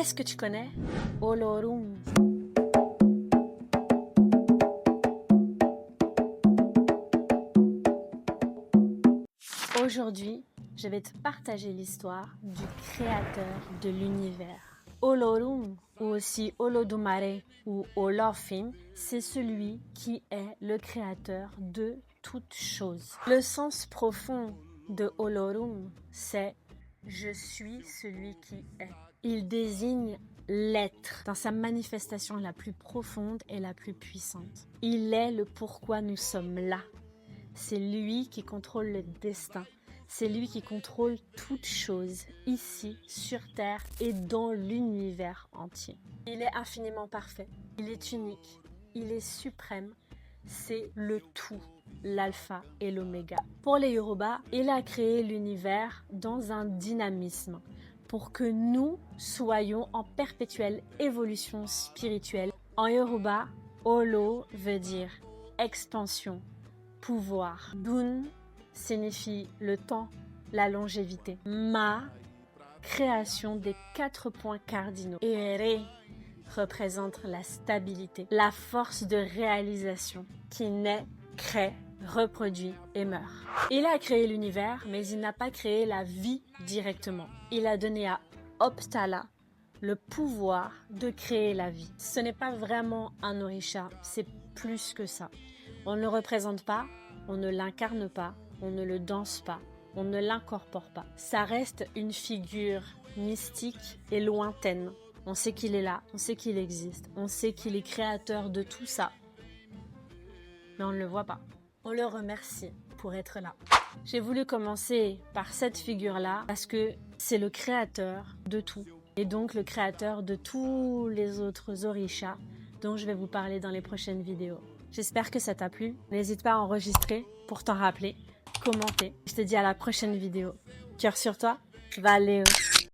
Est-ce que tu connais Olorum? Aujourd'hui, je vais te partager l'histoire du créateur de l'univers. Olorum, ou aussi Olodumare ou Olofin, c'est celui qui est le créateur de toutes choses. Le sens profond de Olorum, c'est « Je suis celui qui est ». Il désigne l'être dans sa manifestation la plus profonde et la plus puissante. Il est le pourquoi nous sommes là. C'est lui qui contrôle le destin. C'est lui qui contrôle toute chose, ici, sur Terre et dans l'univers entier. Il est infiniment parfait. Il est unique. Il est suprême. C'est le tout, l'alpha et l'oméga. Pour les Yoruba, il a créé l'univers dans un dynamisme pour que nous soyons en perpétuelle évolution spirituelle. En Yoruba, Olo veut dire expansion, pouvoir. Dun signifie le temps, la longévité. Ma, création des 4 points cardinaux. Et Re représente la stabilité, la force de réalisation qui naît, crée, reproduit et meurt. Il a créé l'univers, mais il n'a pas créé la vie directement. Il a donné à Optala le pouvoir de créer la vie. Ce n'est pas vraiment un orisha, c'est plus que ça. On ne le représente pas, on ne l'incarne pas, on ne le danse pas, on ne l'incorpore pas. Ça reste une figure mystique et lointaine. On sait qu'il est là, on sait qu'il existe, on sait qu'il est créateur de tout ça. Mais on ne le voit pas. On le remercie pour être là. J'ai voulu commencer par cette figure-là parce que c'est le créateur de tout. Et donc le créateur de tous les autres orishas dont je vais vous parler dans les prochaines vidéos. J'espère que ça t'a plu. N'hésite pas à enregistrer pour t'en rappeler, commenter. Je te dis à la prochaine vidéo. Cœur sur toi, Valéo.